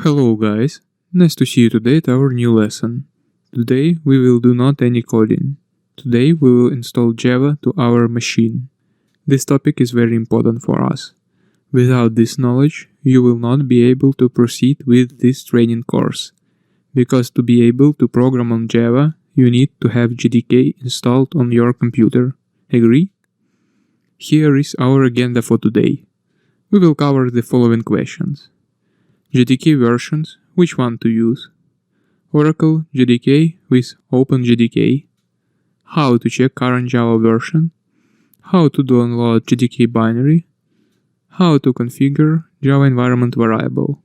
Hello guys, nice to see you today at our new lesson. Today we will do not any coding. Today we will install Java to our machine. This topic is very important for us. Without this knowledge, you will not be able to proceed with this training course. Because to be able to program on Java, you need to have JDK installed on your computer. Agree? Here is our agenda for today. We will cover the following questions. JDK versions, which one to use? Oracle JDK with Open JDK. How to check current Java version. How to download JDK binary. How to configure Java environment variable.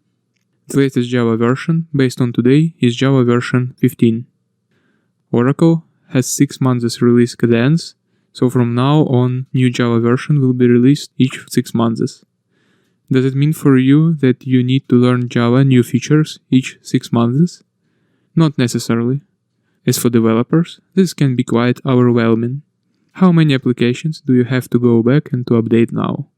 The latest Java version based on today is Java version 15. Oracle has 6 months release cadence, so from now on new Java version will be released each 6 months. Does it mean for you that you need to learn Java new features each 6 months? Not necessarily. As for developers, this can be quite overwhelming. How many applications do you have to go back and to update now?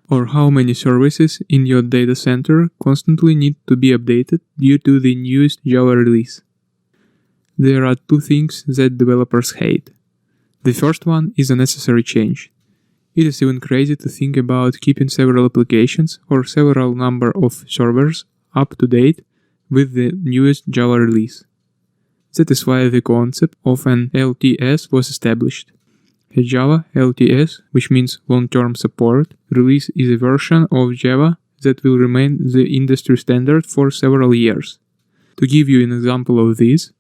Or how many services in your data center constantly need to be updated due to the newest Java release? There are 2 things that developers hate. The first one is a necessary change. It is even crazy to think about keeping several applications or several number of servers up to date with the newest Java release. That is why the concept of an LTS was established. A Java LTS, which means long-term support, release is a version of Java that will remain the industry standard for several years. To give you an example of this,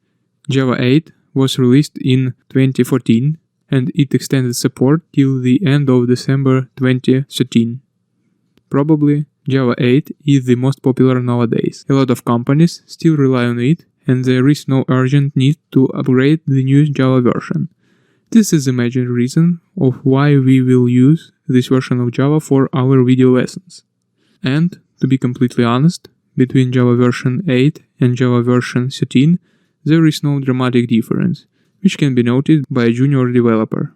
Java 8 was released in 2014 and it extended support till the end of December 2013. Probably Java 8 is the most popular nowadays. A lot of companies still rely on it and there is no urgent need to upgrade the newest Java version. This is the major reason of why we will use this version of Java for our video lessons. And, to be completely honest, between Java version 8 and Java version 13, there is no dramatic difference, which can be noted by a junior developer.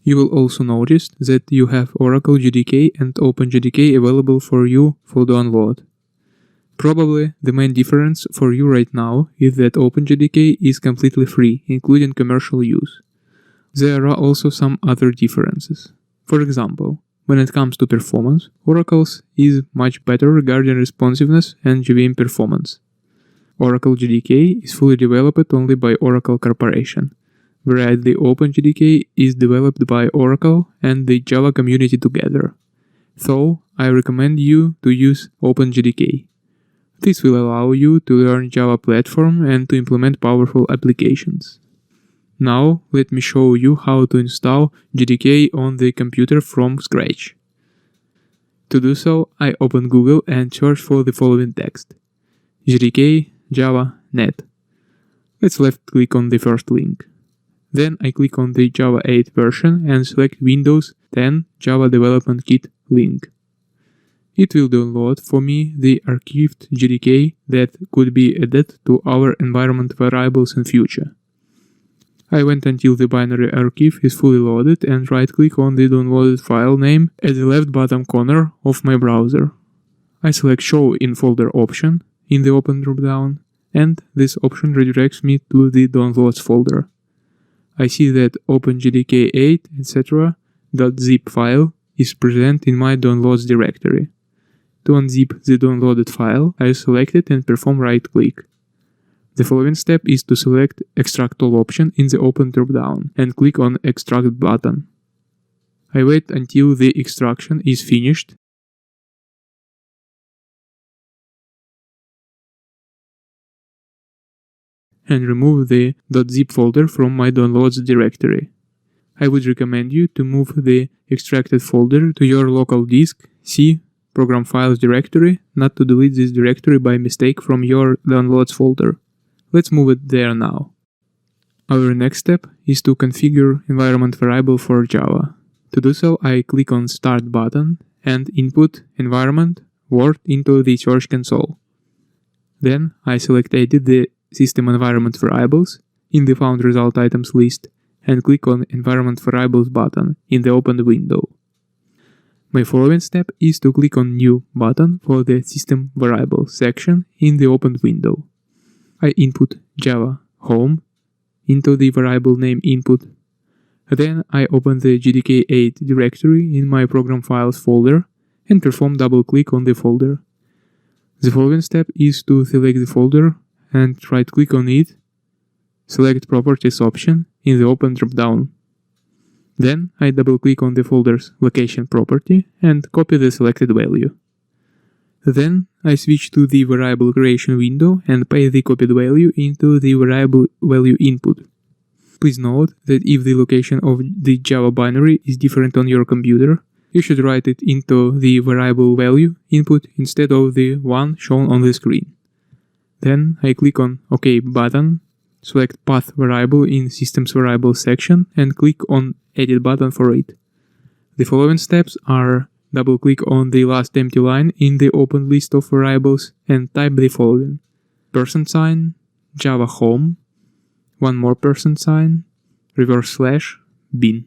You will also notice that you have Oracle JDK and Open JDK available for you for download. Probably the main difference for you right now is that Open JDK is completely free, including commercial use. There are also some other differences. For example, when it comes to performance, Oracle's is much better regarding responsiveness and JVM performance. Oracle JDK is fully developed only by Oracle Corporation, whereas the Open JDK is developed by Oracle and the Java community together. So, I recommend you to use Open JDK. This will allow you to learn Java platform and to implement powerful applications. Now, let me show you how to install JDK on the computer from scratch. To do so, I open Google and search for the following text: JDK Java net. Let's left click on the first link. Then I click on the Java 8 version and select Windows 10 Java Development Kit link. It will download for me the archived JDK that could be added to our environment variables in future. I wait until the binary archive is fully loaded and right-click on the downloaded file name at the left bottom corner of my browser. I select Show in Folder option in the Open drop-down, and this option redirects me to the Downloads folder. I see that OpenJDK8 etc.zip file is present in my Downloads directory. To unzip the downloaded file, I select it and perform right-click. The following step is to select Extract All option in the Open drop-down and click on Extract button. I wait until the extraction is finished and remove the .zip folder from my Downloads directory. I would recommend you to move the extracted folder to your local disk C Program Files directory, not to delete this directory by mistake from your Downloads folder. Let's move it there now. Our next step is to configure environment variable for Java. To do so, I click on Start button and input environment word into the Search console. Then I select Edit the System Environment Variables in the Found Result Items list and click on Environment Variables button in the opened window. My following step is to click on New button for the System Variables section in the opened window. I input Java Home into the variable name input. Then I open the JDK 8 directory in my program files folder and perform double click on the folder. The following step is to select the folder and right click on it, select Properties option in the Open dropdown. Then I double click on the folder's location property and copy the selected value. Then I switch to the variable creation window and paste the copied value into the variable value input. Please note that if the location of the Java binary is different on your computer, you should write it into the variable value input instead of the one shown on the screen. Then I click on OK button, select Path variable in Systems Variables section and click on Edit button for it. The following steps are double click on the last empty line in the open list of variables and type the following: %, Java Home, one more %, /bin.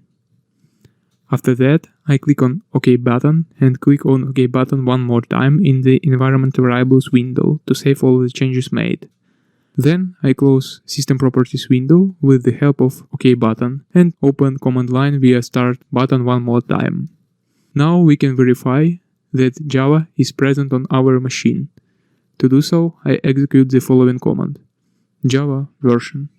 After that, I click on OK button and click on OK button one more time in the Environment Variables window to save all the changes made. Then I close System Properties window with the help of OK button and open command line via Start button one more time. Now we can verify that Java is present on our machine. To do so, I execute the following command: Java version.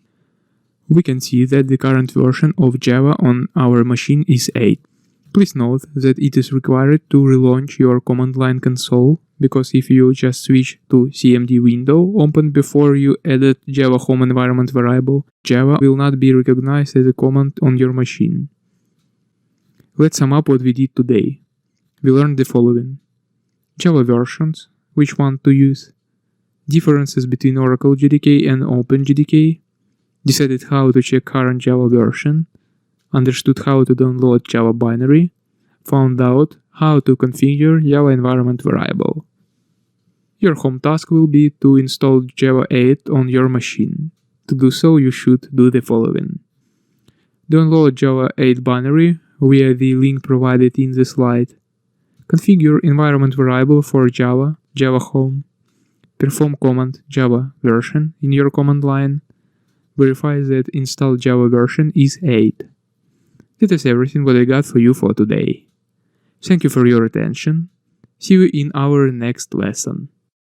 We can see that the current version of Java on our machine is 8. Please note that it is required to relaunch your command line console, because if you just switch to CMD window opened before you added Java Home environment variable, Java will not be recognized as a command on your machine. Let's sum up what we did today. We learned the following: Java versions, which one to use, differences between Oracle JDK and Open JDK, decided how to check current Java version, understood how to download Java binary, found out how to configure Java environment variable. Your home task will be to install Java 8 on your machine. To do so, you should do the following: download Java 8 binary via the link provided in the slide, configure environment variable for Java, Java Home, perform command Java version in your command line, verify that installed Java version is 8. That is everything what I got for you for today. Thank you for your attention. See you in our next lesson.